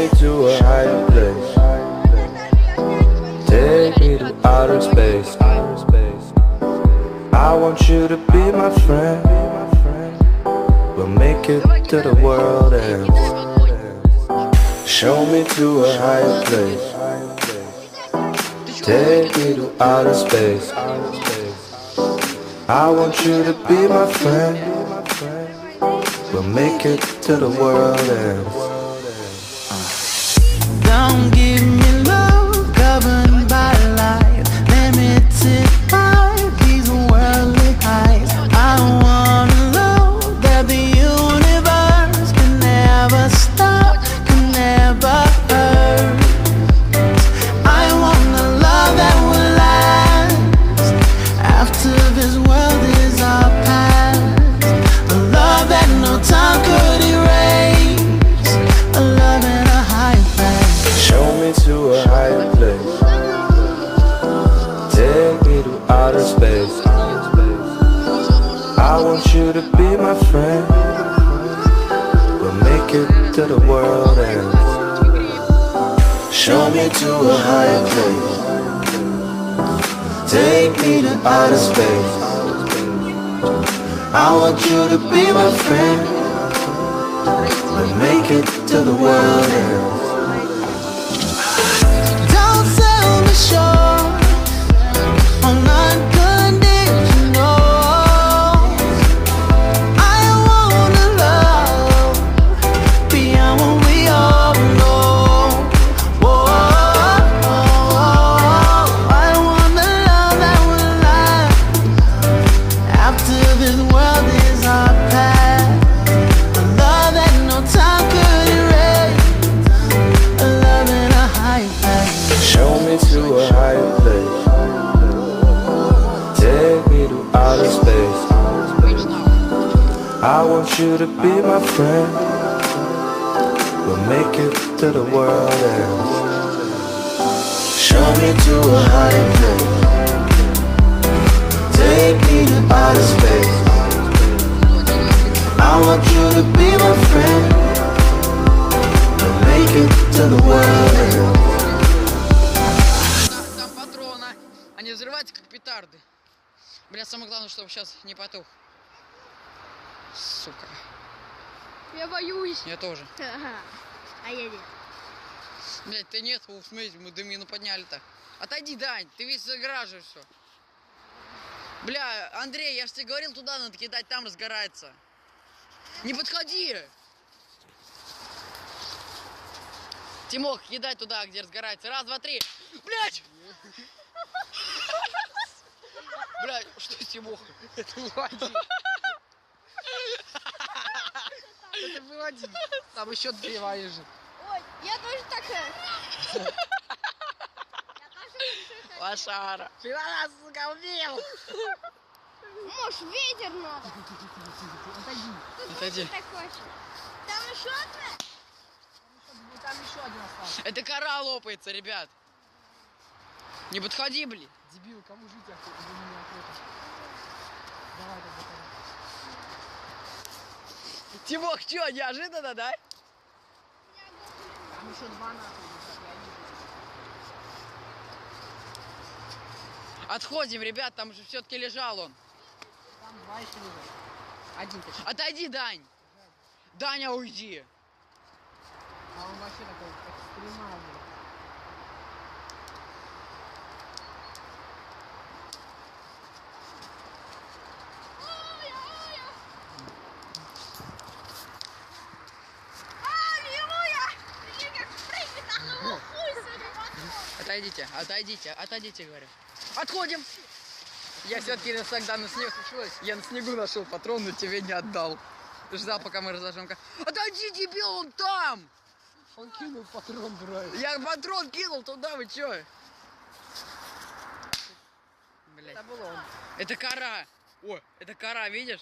me to a higher place. Take me to outer space. I want you to be my friend. We'll make it to the world ends. Show me to a higher place. Take me to outer space. I want you to be my friend. We'll make it to the world ends. Don't give me love governed by life, limited by these worldly highs. I wanna love that the universe can never stop, can never hurt. I want a love that will last after this world is our past. A love that no time could erase. A love in a high place. Show me to a higher place. Take me to outer space. I want you to be my friend. We'll make it to the world ends. Show me to a higher place. Take me to outer space. I want you to be my friend. We'll make it to the world ends. Don't sell me short on unconditional. I wanna love beyond what we all know. Whoa, I want the love that will last after this world is our past. A love that no time could erase. A love in a high place. Show me to a higher place. Take me to outer space. I want you to be my friend. We'll make it to the world ends. Show me to a higher place. Take me to outer space. I want you to be my friend. We'll make it to the world ends. Там патрона, они взрываются как петарды. Бля, самое главное, чтобы сейчас не потух. Сука. Я боюсь. Я тоже. А я нет. Блять, ты нет, смотрите, мы дымину подняли-то. Отойди, Дань, ты весь заграживаешь все. Бля, Андрей, я же тебе говорил, туда надо кидать, там разгорается. Не подходи! Тимох, кидай туда, где разгорается. Раз, два, три. Блять! Блять, что с Тимохом? Это был один. Это был один. Там еще две лежит. Ой, я тоже такая. Лошара. Ты нас, сука, убил! Может, ветер надо. Отойди. Так хочешь. Там еще одна? Там еще один остался. Это кора лопается, ребят. Не подходи, блин. Дебил, кому жить охота? Для меня охота. Давай, давай. Тимох, что, неожиданно, да? Там еще два нахуй. Отходим, ребят, там же все-таки лежал он. Там два еще лежат. Один точнее. Отойди, Дань. Даня, уйди. А он вообще такой экстремальный. Отойдите, отойдите, отойдите, говорю. Отходим. Я все-таки тогда на снегу, я на снегу нашел патрон, но тебе не отдал. Ждал, пока мы разожжем. Отойди, дебил, он там! Он кинул патрон, дурак. Я патрон кинул туда, вы чё? Блять. Это был он. Это кора. О, это кора, видишь?